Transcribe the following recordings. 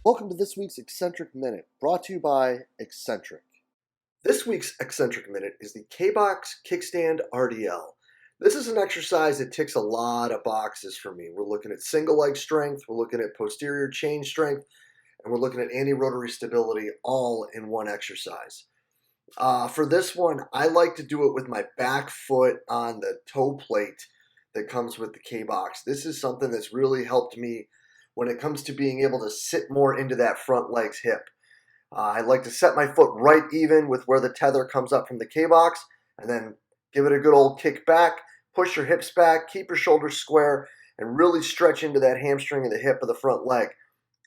Welcome to this week's Eccentric Minute, brought to you by Eccentric. This week's Eccentric Minute is the K-Box Kickstand RDL. This is an exercise that ticks a lot of boxes for me. We're looking at single leg strength, we're looking at posterior chain strength, and we're looking at anti-rotary stability all in one exercise. For this one, I like to do it with my back foot on the toe plate that comes with the K-Box. This is something that's really helped me when it comes to being able to sit more into that front leg's hip. I like to set my foot right even with where the tether comes up from the K-Box and then give it a good old kick back, push your hips back, keep your shoulders square, and really stretch into that hamstring and the hip of the front leg.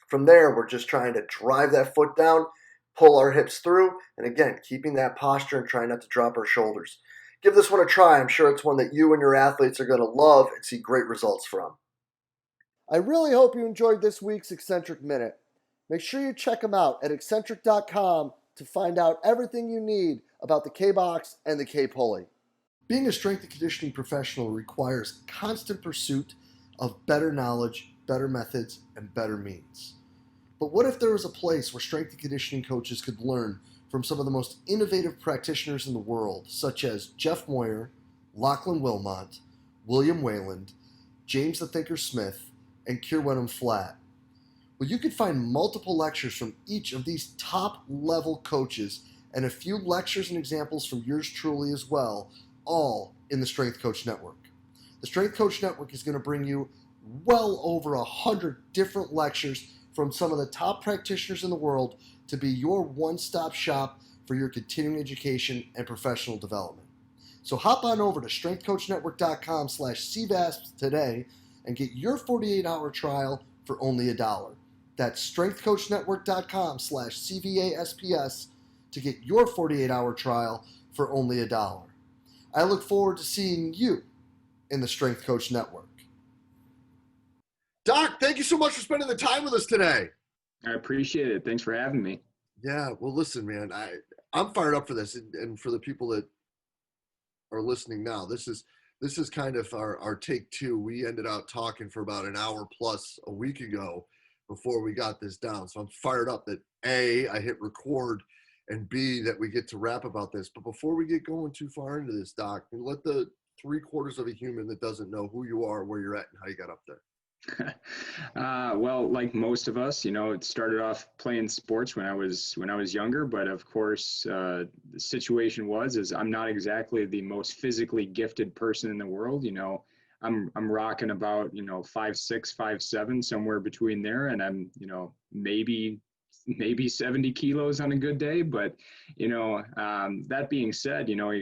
From there, we're just trying to drive that foot down, pull our hips through, and again, keeping that posture and trying not to drop our shoulders. Give this one a try. I'm sure it's one that you and your athletes are going to love and see great results from. I really hope you enjoyed this week's Eccentric Minute. Make sure you check them out at eccentric.com to find out everything you need about the K-Box and the K-Pulley. Being a strength and conditioning professional requires constant pursuit of better knowledge, better methods, and better means. But what if there was a place where strength and conditioning coaches could learn from some of the most innovative practitioners in the world, such as Jeff Moyer, Lachlan Wilmot, William Wayland, James the Thinker Smith, and Keir Wenham-Flatt? Well, you could find multiple lectures from each of these top-level coaches and a few lectures and examples from yours truly as well, all in the Strength Coach Network. The Strength Coach Network is going to bring you well over 100 different lectures from some of the top practitioners in the world to be your one-stop shop for your continuing education and professional development. So hop on over to strengthcoachnetwork.com/CVASP today and get your 48-hour trial for only $1. That's strengthcoachnetwork.com/CVASPS to get your 48-hour trial for only $1. I look forward to seeing you in the Strength Coach Network. Doc, thank you so much for spending the time with us today. I appreciate it. Thanks for having me. Yeah, well, listen, man, I'm fired up for this, and for the people that are listening now, this is kind of our take two. We ended up talking for about an hour plus a week ago before we got this down. So I'm fired up that A, I hit record, and B, that we get to rap about this. But before we get going too far into this, Doc, let the 3/4 of a human that doesn't know who you are, where you're at, and how you got up there. Well, like most of us, it started off playing sports when I was younger, but of course, the situation is I'm not exactly the most physically gifted person in the world. I'm rocking about 5'6", 5'7", somewhere between there, and I'm maybe 70 kilos on a good day. But that being said, I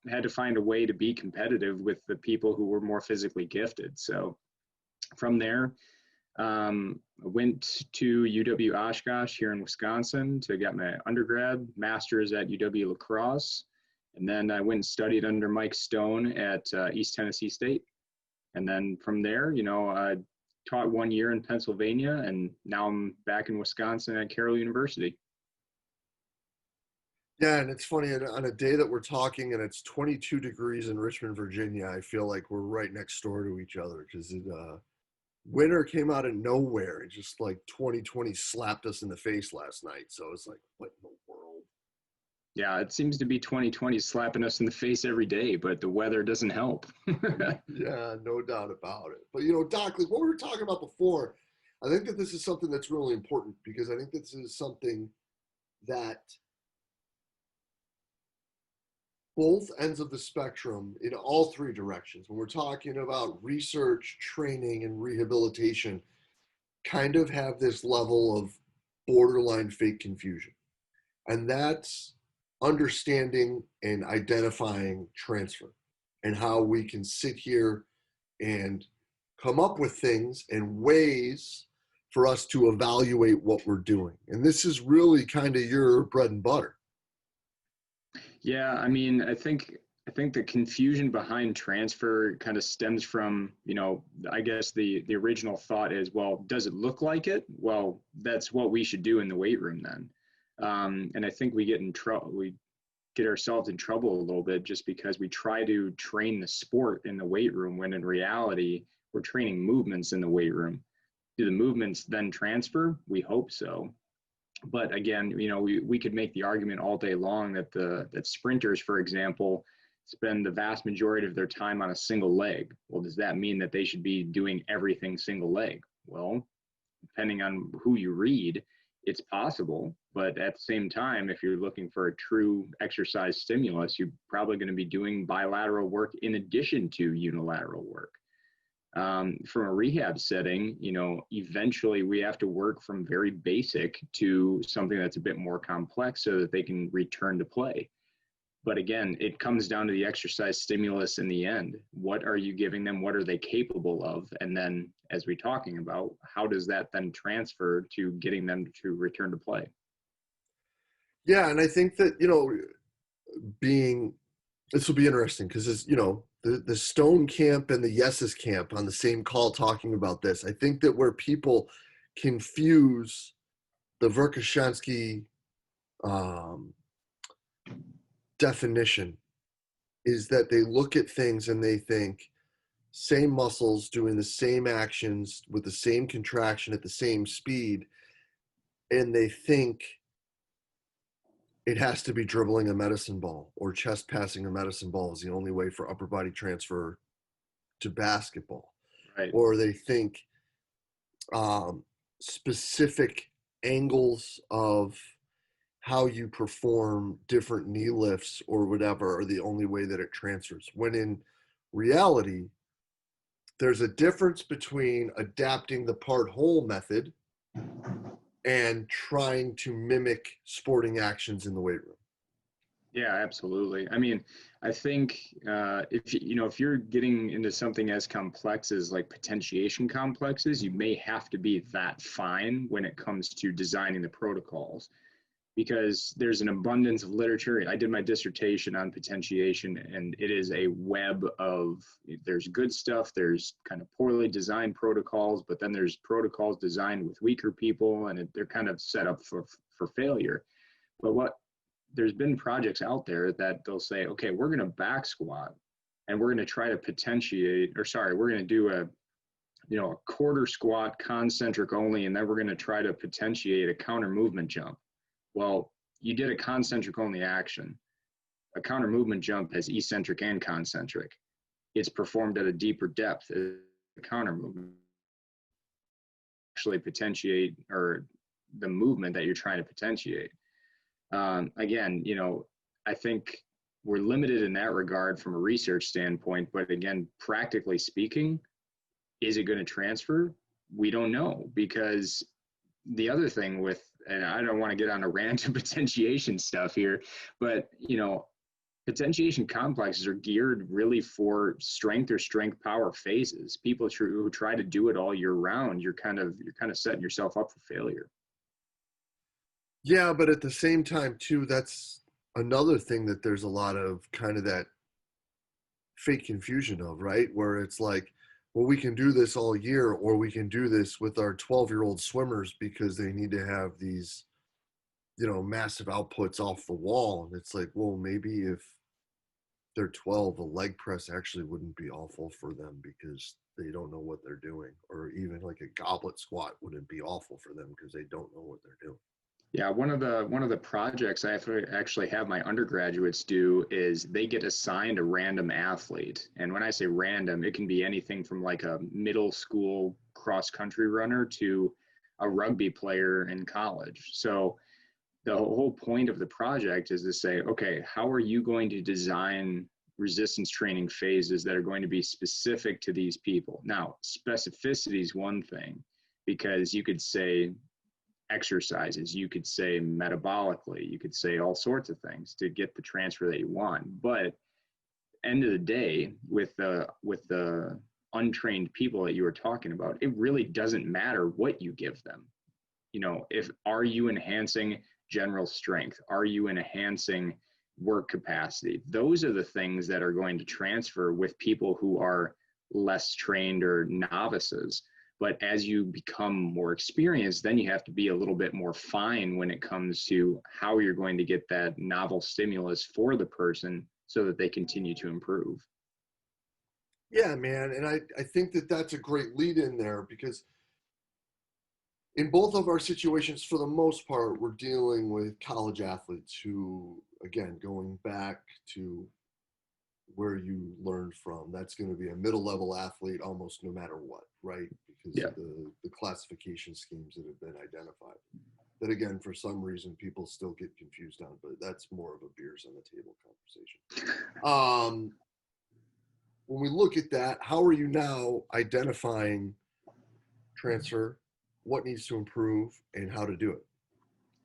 had to find a way to be competitive with the people who were more physically gifted. So from there, I went to UW Oshkosh here in Wisconsin to get my undergrad, master's at UW La Crosse, and then I went and studied under Mike Stone at East Tennessee State. And then from there, I taught 1 year in Pennsylvania, and now I'm back in Wisconsin at Carroll University. Yeah, and it's funny, on a day that we're talking and it's 22 degrees in Richmond, Virginia, I feel like we're right next door to each other because winter came out of nowhere. It just like 2020 slapped us in the face last night. So it's like, what in the world? Yeah, it seems to be 2020 slapping us in the face every day, but the weather doesn't help. Yeah, no doubt about it. But, Doc, like what we were talking about before, I think that this is something that's really important because I think this is something that both ends of the spectrum in all three directions, when we're talking about research, training, and rehabilitation, kind of have this level of borderline fake confusion. And that's understanding and identifying transfer and how we can sit here and come up with things and ways for us to evaluate what we're doing. And this is really kind of your bread and butter. Yeah, I mean, I think the confusion behind transfer kind of stems from, I guess the original thought is, well, does it look like it? Well, that's what we should do in the weight room then. And I think we get ourselves in trouble a little bit just because we try to train the sport in the weight room when in reality we're training movements in the weight room. Do the movements then transfer? We hope so. But again, we could make the argument all day long that sprinters, for example, spend the vast majority of their time on a single leg. Well, does that mean that they should be doing everything single leg? Well, depending on who you read, it's possible. But at the same time, if you're looking for a true exercise stimulus, you're probably going to be doing bilateral work in addition to unilateral work. From a rehab setting, eventually we have to work from very basic to something that's a bit more complex so that they can return to play. But again, it comes down to the exercise stimulus in the end. What are you giving them? What are they capable of? And then, as we're talking about, how does that then transfer to getting them to return to play? Yeah, and I think that, being this will be interesting because the Stone camp and the Yeses camp on the same call talking about this. I think that where people confuse the Verkhoshansky um, definition is that they look at things and they think same muscles doing the same actions with the same contraction at the same speed, and they think it has to be dribbling a medicine ball or chest passing a medicine ball is the only way for upper body transfer to basketball. Right. Or they think specific angles of how you perform different knee lifts or whatever are the only way that it transfers. When in reality, there's a difference between adapting the part whole method and trying to mimic sporting actions in the weight room. Yeah, absolutely. I mean, I think if you're getting into something as complex as like potentiation complexes, you may have to be that fine when it comes to designing the protocols, because there's an abundance of literature. I did my dissertation on potentiation, and it is a web of, there's good stuff, there's kind of poorly designed protocols, but then there's protocols designed with weaker people, and they're kind of set up for failure. But there's been projects out there that they'll say, okay, we're going to back squat and we're going to try to we're going to do a quarter squat concentric only, and then we're going to try to potentiate a counter movement jump. Well, you did a concentric only action. A counter movement jump has eccentric and concentric. It's performed at a deeper depth. The counter movement actually potentiate, or the movement that you're trying to potentiate. Again, I think we're limited in that regard from a research standpoint, but again, practically speaking, is it going to transfer? We don't know, because the other thing and I don't want to get on a rant of potentiation stuff here, but potentiation complexes are geared really for strength or strength power phases. People who try to do it all year round, you're kind of setting yourself up for failure. Yeah, but at the same time, too, that's another thing that there's a lot of kind of that fake confusion of, right? Where it's like, well, we can do this all year, or we can do this with our 12-year-old swimmers because they need to have these, massive outputs off the wall. And it's like, well, maybe if they're 12, a leg press actually wouldn't be awful for them because they don't know what they're doing. Or even like a goblet squat wouldn't be awful for them because they don't know what they're doing. Yeah, one of the projects I actually have my undergraduates do is they get assigned a random athlete. And when I say random, it can be anything from like a middle school cross country runner to a rugby player in college. So the whole point of the project is to say, okay, how are you going to design resistance training phases that are going to be specific to these people? Now, specificity is one thing, because you could say exercises, you could say metabolically, you could say all sorts of things to get the transfer that you want. But end of the day, with the untrained people that you were talking about, it really doesn't matter what you give them. If are you enhancing general strength, are you enhancing work capacity? Those are the things that are going to transfer with people who are less trained or novices. But as you become more experienced, then you have to be a little bit more fine when it comes to how you're going to get that novel stimulus for the person so that they continue to improve. Yeah, man. And I think that that's a great lead in there because In both of our situations, for the most part, we're dealing with college athletes who, again, going back to where you learned from, that's going to be a middle level athlete almost no matter what, right? Because Yeah. of the classification schemes that have been identified. That again, for some reason, people still get confused on, but that's more of a beers on the table conversation. When we look at that, how are you now identifying transfer, what needs to improve, and how to do it?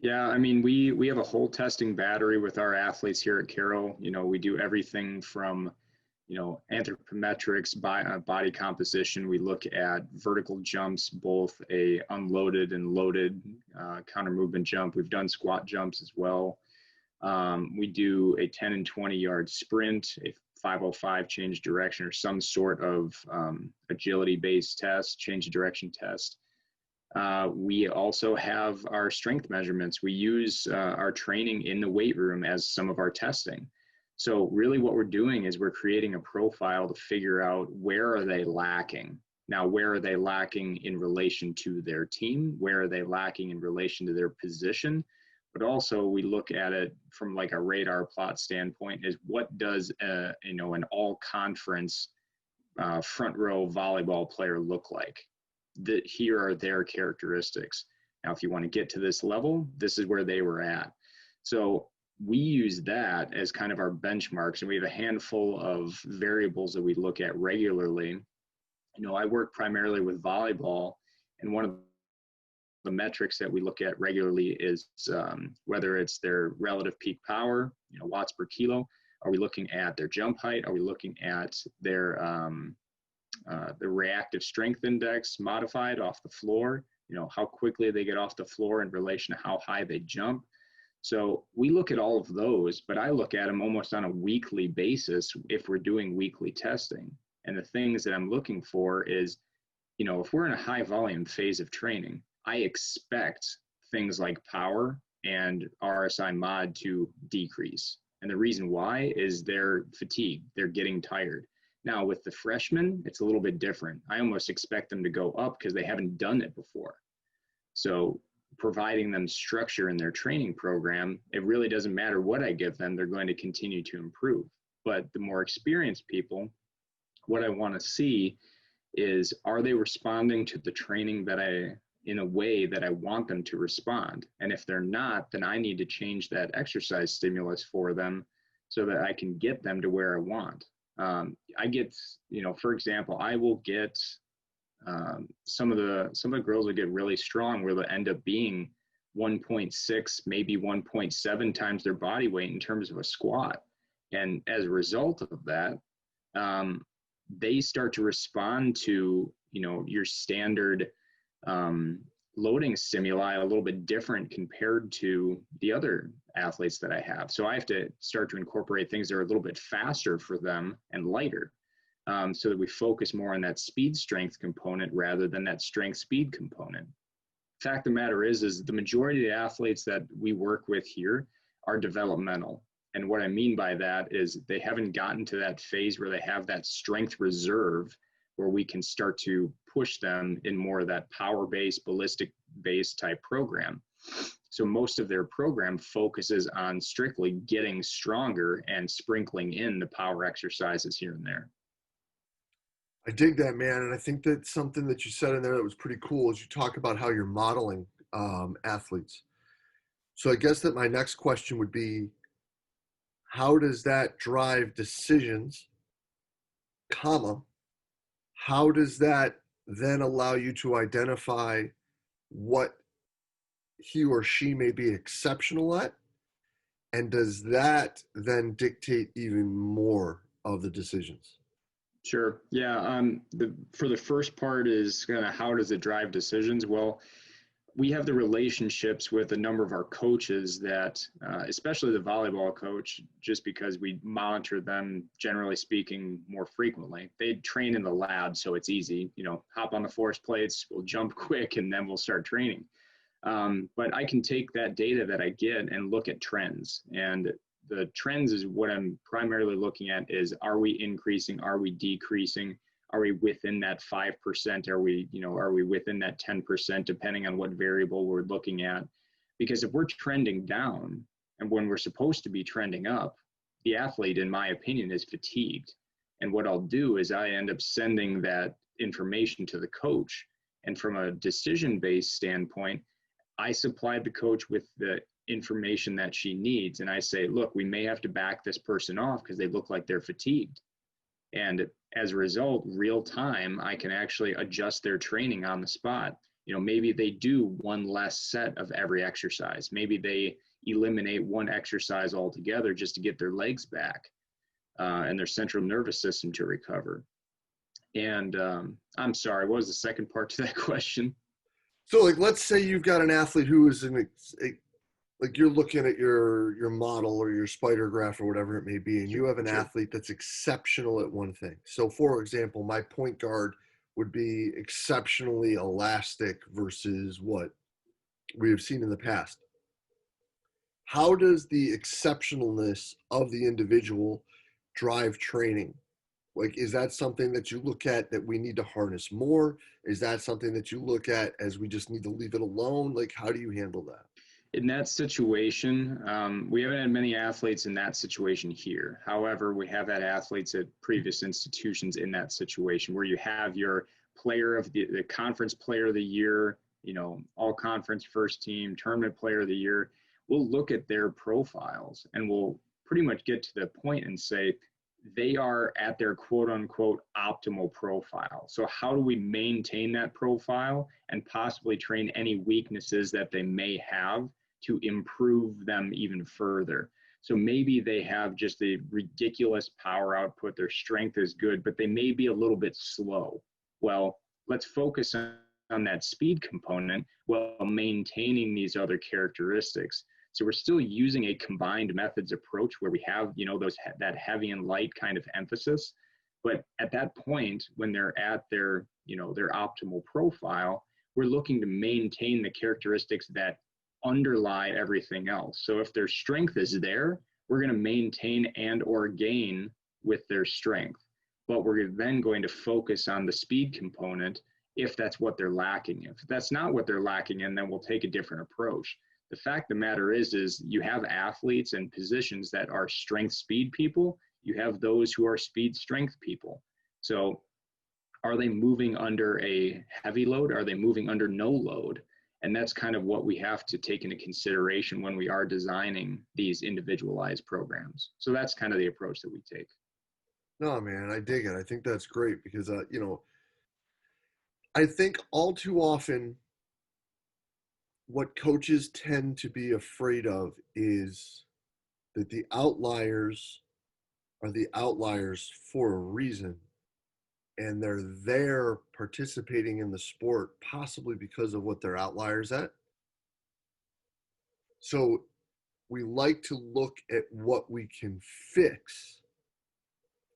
Yeah, I mean, we have a whole testing battery with our athletes here at Carroll. You know, we do everything from, you know, anthropometrics, body composition. We look at vertical jumps, both a unloaded and loaded counter movement jump. We've done squat jumps as well. We do a 10 and 20 yard sprint, a 505 change direction, or some sort of agility based test, change of direction test. We also have our strength measurements. We use our training in the weight room as some of our testing. So really what we're doing is we're creating a profile to figure out where are they lacking. Now, where are they lacking in relation to their team? Where are they lacking in relation to their position? But also we look at it from like a radar plot standpoint is what does you know, an all conference front row volleyball player look like? That here are their characteristics. Now, if you want to get to this level, this is where they were at. So we use that as kind of our benchmarks, and we have a handful of variables that we look at regularly. You know, I work primarily with volleyball, and one of the metrics that we look at regularly is whether it's their relative peak power, you know, watts per kilo. Are we looking at their jump height? Are we looking at their the reactive strength index modified off the floor? You know, how quickly they get off the floor in relation to how high they jump. So we look at all of those, but I look at them almost on a weekly basis if we're doing weekly testing. And the things that I'm looking for is, you know, if we're in a high volume phase of training, I expect things like power and RSI mod to decrease. And the reason why is they're fatigued, they're getting tired. Now with the freshmen, it's a little bit different. I almost expect them to go up because they haven't done it before. So providing them structure in their training program, it really doesn't matter what I give them, they're going to continue to improve. But the more experienced people, what I want to see is, are they responding to the training that in a way that I want them to respond? And if they're not, then I need to change that exercise stimulus for them so that I can get them to where I want. I get, you know, for example, I will get some of the girls will get really strong where they'll end up being 1.6, maybe 1.7 times their body weight in terms of a squat. And as a result of that, they start to respond to, you know, your standard loading stimuli a little bit different compared to the other athletes that I have. So I have to start to incorporate things that are a little bit faster for them and lighter, so that we focus more on that speed strength component rather than that strength speed component. Fact of the matter is the majority of the athletes that we work with here are developmental. And what I mean by that is they haven't gotten to that phase where they have that strength reserve where we can start to push them in more of that power-based, ballistic-based type program. So most of their program focuses on strictly getting stronger and sprinkling in the power exercises here and there. I dig that, man. And I think that something that you said in there that was pretty cool is you talk about how you're modeling athletes. So I guess that my next question would be, how does that drive decisions, comma, how does that then allow you to identify what he or she may be exceptional at? And does that then dictate even more of the decisions? Sure. Yeah. For the first part is kind of how does it drive decisions? Well, we have the relationships with a number of our coaches that, especially the volleyball coach, just because we monitor them, generally speaking, more frequently. They train in the lab, so it's easy. You know, hop on the force plates, we'll jump quick, and then we'll start training. But I can take that data that I get and look at trends. And the trends is what I'm primarily looking at is, are we increasing? Are we decreasing? Are we within that 5%? Are we within that 10%, depending on what variable we're looking at? Because if we're trending down and when we're supposed to be trending up, the athlete, in my opinion, is fatigued. And what I'll do is I end up sending that information to the coach. And from a decision-based standpoint, I supplied the coach with the information that she needs. And I say, look, we may have to back this person off because they look like they're fatigued. And as a result, real time, I can actually adjust their training on the spot. Maybe they do one less set of every exercise. Maybe they eliminate one exercise altogether just to get their legs back and their central nervous system to recover. And I'm sorry, what was the second part to that question? So, like, let's say you've got an athlete who is like you're looking at your model or your spider graph or whatever it may be, and you have an athlete that's exceptional at one thing. So, for example, my point guard would be exceptionally elastic versus what we have seen in the past. How does the exceptionalness of the individual drive training? Like, is that something that you look at that we need to harness more? Is that something that you look at as we just need to leave it alone? Like, how do you handle that? In that situation, we haven't had many athletes in that situation here. However, we have had athletes at previous institutions in that situation where you have your player of the conference player of the year, all conference first team, tournament player of the year. We'll look at their profiles and we'll pretty much get to the point and say they are at their quote unquote optimal profile. So how do we maintain that profile and possibly train any weaknesses that they may have to improve them even further? So maybe they have just a ridiculous power output, their strength is good, but they may be a little bit slow. Well, let's focus on that speed component while maintaining these other characteristics. So we're still using a combined methods approach where we have, that heavy and light kind of emphasis. But at that point, when they're at their optimal profile, we're looking to maintain the characteristics that underlie everything else. So if their strength is there, we're going to maintain and or gain with their strength. But we're then going to focus on the speed component if that's what they're lacking. If that's not what they're lacking in, then we'll take a different approach. The fact of the matter is you have athletes and positions that are strength speed people. You have those who are speed strength people. So are they moving under a heavy load? Are they moving under no load? And that's kind of what we have to take into consideration when we are designing these individualized programs. So that's kind of the approach that we take. No, man, I dig it. I think that's great because, I think all too often what coaches tend to be afraid of is that the outliers are the outliers for a reason. And they're there participating in the sport possibly because of what they're outliers at. So we like to look at what we can fix,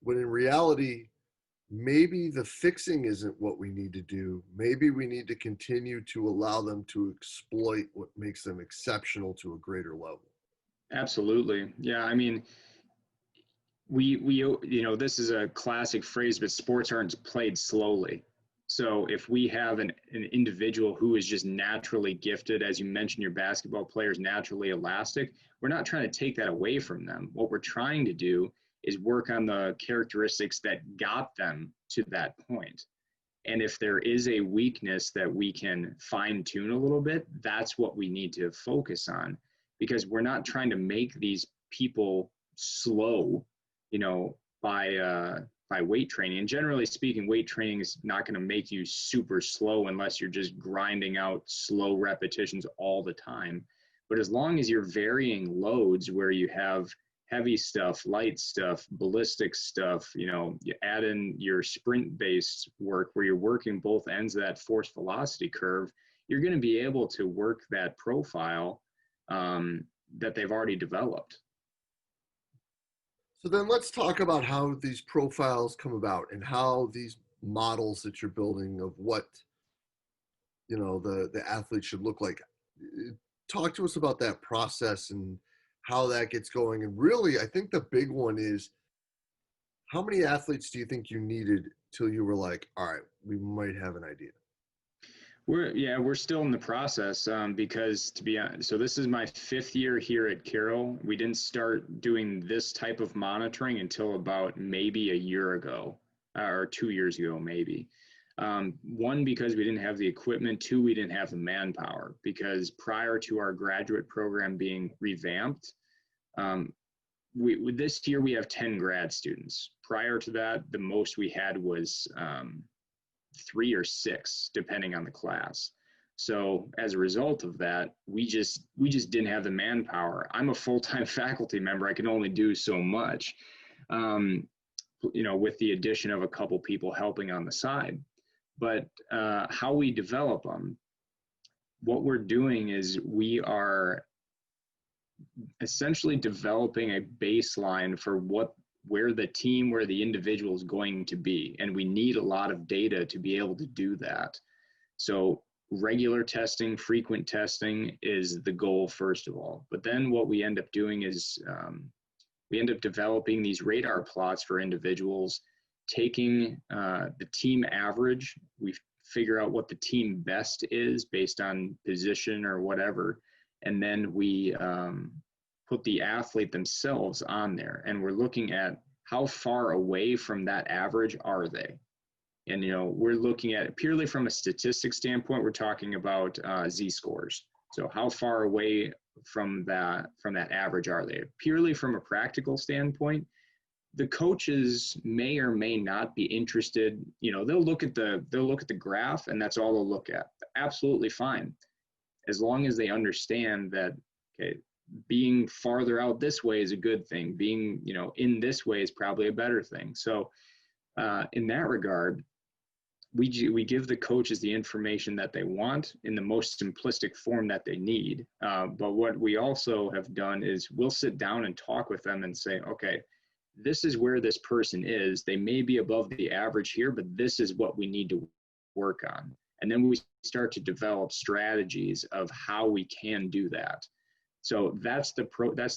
when in reality, maybe the fixing isn't what we need to do. Maybe we need to continue to allow them to exploit what makes them exceptional to a greater level. Absolutely. Yeah. I mean, this is a classic phrase, but sports aren't played slowly. So if we have an individual who is just naturally gifted, as you mentioned, your basketball player is naturally elastic, we're not trying to take that away from them. What we're trying to do is work on the characteristics that got them to that point. And if there is a weakness that we can fine tune a little bit, that's what we need to focus on, because we're not trying to make these people slow, by weight training. And generally speaking, weight training is not going to make you super slow unless you're just grinding out slow repetitions all the time. But as long as you're varying loads where you have heavy stuff, light stuff, ballistic stuff, you add in your sprint-based work where you're working both ends of that force velocity curve, you're going to be able to work that profile that they've already developed. So then let's talk about how these profiles come about and how these models that you're building of what, the athlete should look like. Talk to us about that process and how that gets going. And really, I think the big one is, how many athletes do you think you needed till you were like, all right, we might have an idea? We're still in the process, because to be honest, so this is my 5th year here at Carroll. We didn't start doing this type of monitoring until about maybe a year ago, or 2 years ago, maybe. One, because we didn't have the equipment. Two, we didn't have the manpower, because prior to our graduate program being revamped, this year we have 10 grad students. Prior to that, the most we had was 3 or 6, depending on the class. So as a result of that, we just didn't have the manpower. I'm a full-time faculty member. I can only do so much, with the addition of a couple people helping on the side. But how we develop them, what we're doing is we are essentially developing a baseline for where the individual is going to be. And we need a lot of data to be able to do that. So regular testing, frequent testing is the goal, first of all. But then what we end up doing is we end up developing these radar plots for individuals, taking the team average. We figure out what the team best is based on position or whatever. And then we put the athlete themselves on there, and we're looking at how far away from that average are they. And we're looking at it purely from a statistics standpoint. We're talking about z-scores. So how far away from that average are they? Purely from a practical standpoint, the coaches may or may not be interested. They'll look at the graph, and that's all they'll look at. Absolutely fine, as long as they understand that, okay, being farther out this way is a good thing. Being, in this way is probably a better thing. So in that regard, we give the coaches the information that they want in the most simplistic form that they need. But what we also have done is we'll sit down and talk with them and say, okay, this is where this person is. They may be above the average here, but this is what we need to work on. And then we start to develop strategies of how we can do that. So that's the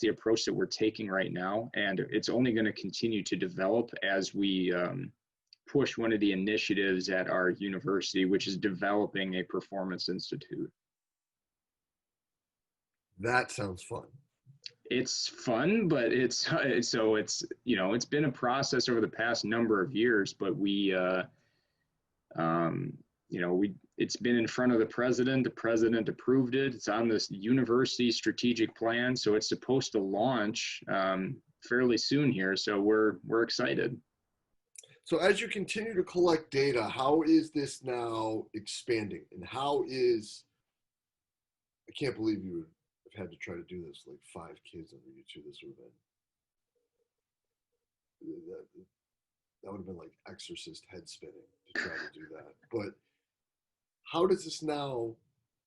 approach that we're taking right now, and it's only going to continue to develop as we push one of the initiatives at our university, which is developing a performance institute. That sounds fun. It's fun, but it's been a process over the past number of years, but it's been in front of the president. The president approved it. It's on this university strategic plan, so it's supposed to launch fairly soon here. So we're excited. So as you continue to collect data, how is this now expanding? And I can't believe you have had to try to do this, like 5 kids under you too. This would have been, that would have been like exorcist head spinning to try to do that. But how does this now,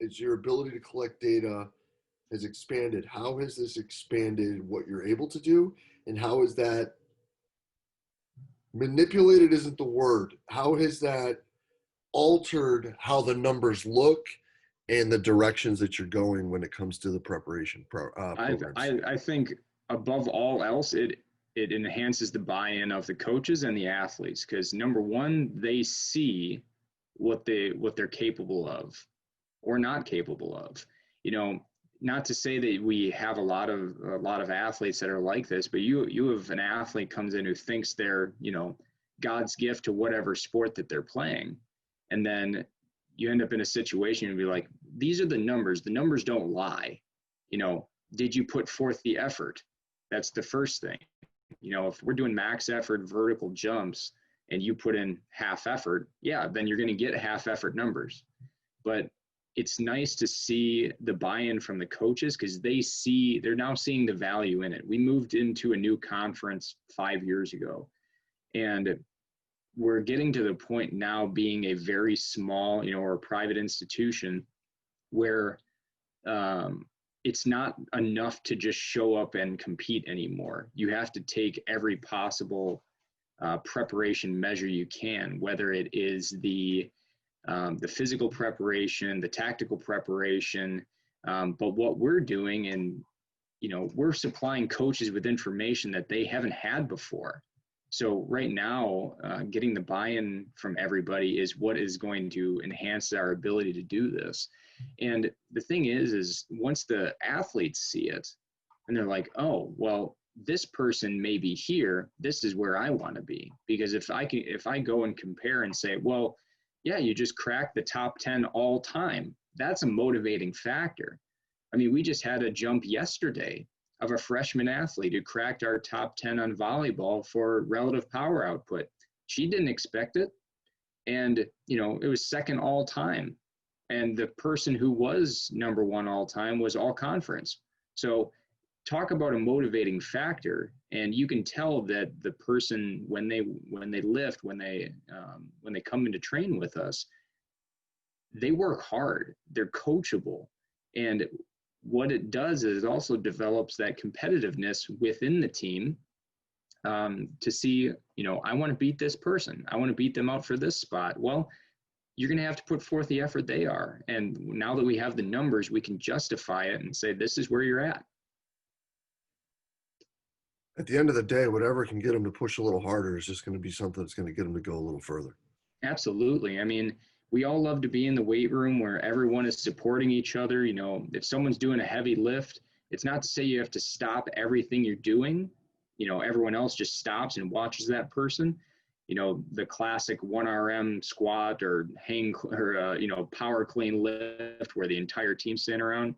as your ability to collect data has expanded, how has this expanded what you're able to do? And how is that manipulated isn't the word. How has that altered how the numbers look and the directions that you're going when it comes to the preparation programs? I think above all else, it enhances the buy-in of the coaches and the athletes, because number one, they see what they're capable of or not capable of. Not to say that we have a lot of athletes that are like this, but you have an athlete comes in who thinks they're, God's gift to whatever sport that they're playing. And then you end up in a situation and be like, these are the numbers. The numbers don't lie. Did you put forth the effort? That's the first thing. If we're doing max effort vertical jumps and you put in half effort, yeah, then you're going to get half effort numbers. But it's nice to see the buy-in from the coaches, because they're now seeing the value in it. We moved into a new conference 5 years ago, and we're getting to the point now, being a very small, or a private institution, where it's not enough to just show up and compete anymore. You have to take every possible preparation measure you can, whether it is the physical preparation, the tactical preparation. But what we're doing, and we're supplying coaches with information that they haven't had before. So right now, getting the buy-in from everybody is what is going to enhance our ability to do this. And the thing is once the athletes see it and they're like, oh, well, this person may be here, this is where I want to be. Because if I go and compare and say, well, yeah, you just cracked the top 10 all time, that's a motivating factor. I mean, we just had a jump yesterday of a freshman athlete who cracked our top 10 on volleyball for relative power output. She didn't expect it. And, it was second all time. And the person who was number one all time was all conference. So talk about a motivating factor. And you can tell that the person, when they lift, when they come in to train with us, they work hard, they're coachable. And what it does is it also develops that competitiveness within the team, to see, I want to beat this person. I want to beat them out for this spot. Well, you're going to have to put forth the effort they are. And now that we have the numbers, we can justify it and say, this is where you're at. At the end of the day, whatever can get them to push a little harder is just going to be something that's going to get them to go a little further. Absolutely. I mean, we all love to be in the weight room where everyone is supporting each other. If someone's doing a heavy lift, it's not to say you have to stop everything you're doing. Everyone else just stops and watches that person. The classic 1RM squat or power clean lift where the entire team's sitting around.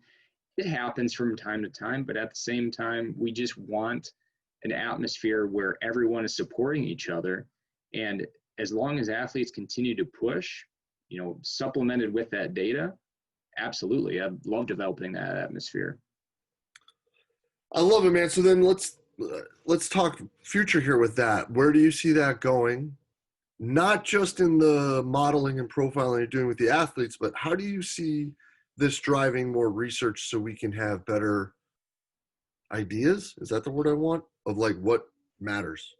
It happens from time to time, but at the same time, we just want an atmosphere where everyone is supporting each other. And as long as athletes continue to push, supplemented with that data, absolutely. I love developing that atmosphere. I love it, man. So then let's talk future here with that. Where do you see that going? Not just in the modeling and profiling you're doing with the athletes, but how do you see this driving more research so we can have better ideas? Is that the word I want? Of like what matters?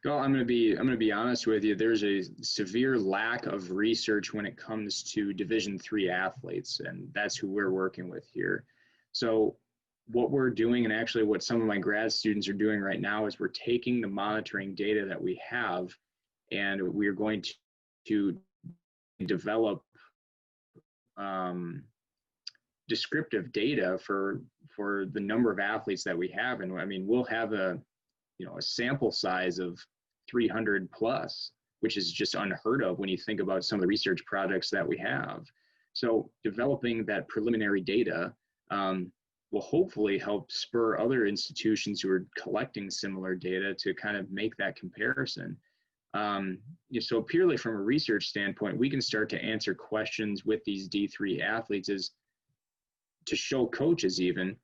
Well, I'm going to be honest with you. There's a severe lack of research when it comes to Division III athletes, and that's who we're working with here. So what we're doing, and actually what some of my grad students are doing right now, is we're taking the monitoring data that we have, and we're going to develop descriptive data for the number of athletes that we have. And I mean, we'll have a sample size of 300 plus, which is just unheard of when you think about some of the research projects that we have. So developing that preliminary data will hopefully help spur other institutions who are collecting similar data to kind of make that comparison. So purely from a research standpoint, we can start to answer questions with these D3 athletes is to show coaches even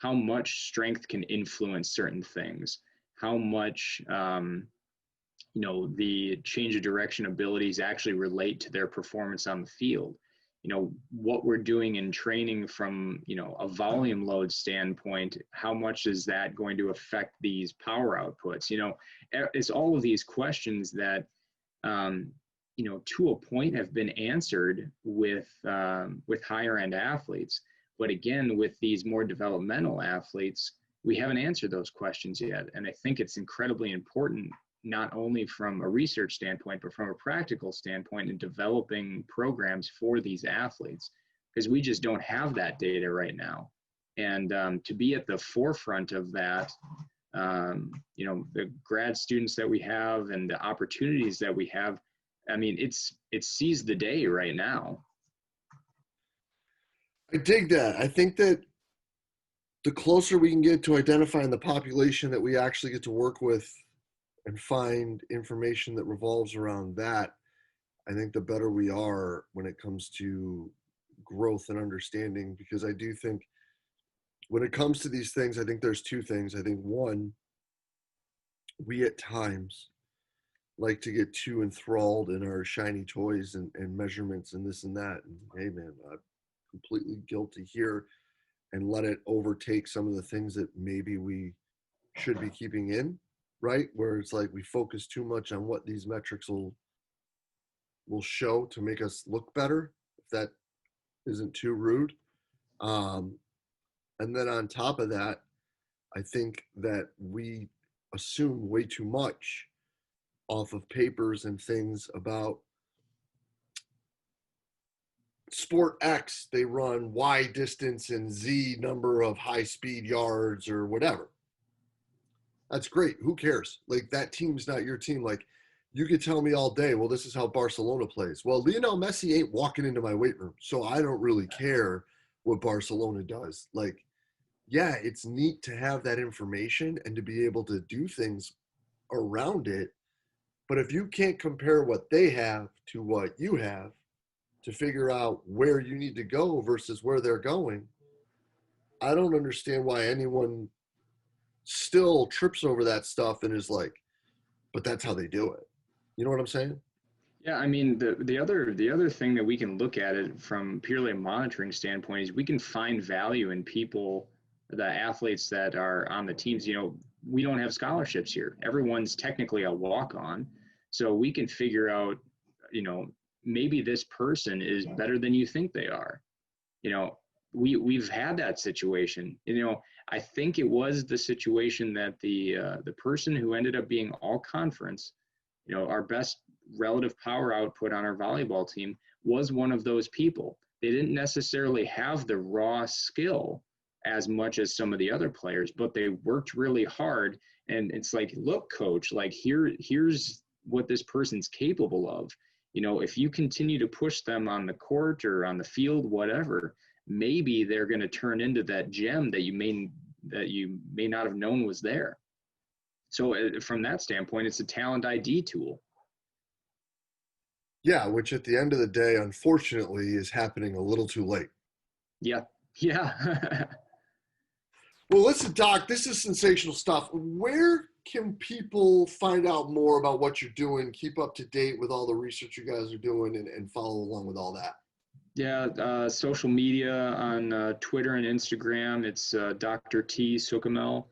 how much strength can influence certain things, how much the change of direction abilities actually relate to their performance on the field. What we're doing in training from a volume load standpoint, how much is that going to affect these power outputs? It's all of these questions that to a point have been answered with higher end athletes. But again, with these more developmental athletes, we haven't answered those questions yet. And I think it's incredibly important, not only from a research standpoint, but from a practical standpoint in developing programs for these athletes, because we just don't have that data right now. And to be at the forefront of that, the grad students that we have and the opportunities that we have, I mean, it sees the day right now. I dig that. I think that the closer we can get to identifying the population that we actually get to work with and find information that revolves around that, I think the better we are when it comes to growth and understanding. Because I do think when it comes to these things, I think there's two things. I think one, we at times like to get too enthralled in our shiny toys and measurements and this and that. And hey, man, I'm completely guilty here, and let it overtake some of the things that maybe we should be keeping in, right? Where it's like we focus too much on what these metrics will show to make us look better, if that isn't too rude. And then on top of that, I think that we assume way too much off of papers and things about sport X, they run Y distance and Z number of high speed yards or whatever. That's great. Who cares? Like, that team's not your team. Like, you could tell me all day, well, this is how Barcelona plays. Well, Lionel Messi ain't walking into my weight room, so I don't really care what Barcelona does. Like, yeah, it's neat to have that information and to be able to do things around it. But if you can't compare what they have to what you have to figure out where you need to go versus where they're going, I don't understand why anyone still trips over that stuff and is like, but that's how they do it. You know what I'm saying? Yeah, I mean the other thing that we can look at it from purely a monitoring standpoint is we can find value in people, the athletes that are on the teams. You know, we don't have scholarships here. Everyone's technically a walk-on, so we can figure out, you know, maybe this person is better than you think they are. You know, we've had that situation. You know, I think it was the situation that the person who ended up being all conference, you know, our best relative power output on our volleyball team was one of those people. They didn't necessarily have the raw skill as much as some of the other players, but they worked really hard. And it's like, look, coach, like here's what this person's capable of. You know, if you continue to push them on the court or on the field, whatever, maybe they're going to turn into that gem that you may not have known was there. So from that standpoint, it's a talent ID tool. Yeah, which at the end of the day, unfortunately, is happening a little too late. Yeah. Yeah. Well, listen, Doc, this is sensational stuff. Where can people find out more about what you're doing, keep up to date with all the research you guys are doing, and follow along with all that? Yeah, social media on Twitter and Instagram, it's Dr. T. Suchomel.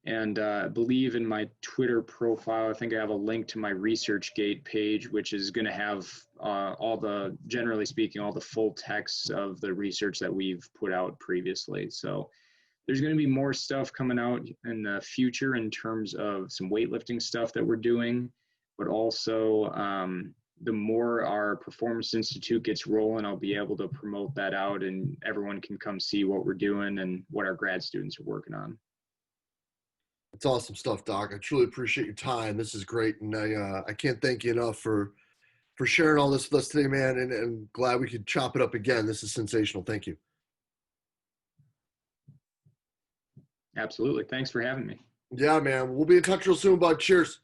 And I believe in my Twitter profile, I think I have a link to my ResearchGate page, which is going to have generally speaking, all the full texts of the research that we've put out previously. So there's going to be more stuff coming out in the future in terms of some weightlifting stuff that we're doing, but also the more our Performance Institute gets rolling, I'll be able to promote that out and everyone can come see what we're doing and what our grad students are working on. It's awesome stuff, Doc. I truly appreciate your time. This is great, and I can't thank you enough for sharing all this with us today, man. And glad we could chop it up again. This is sensational. Thank you. Absolutely. Thanks for having me. Yeah, man. We'll be in touch real soon, bud. Cheers.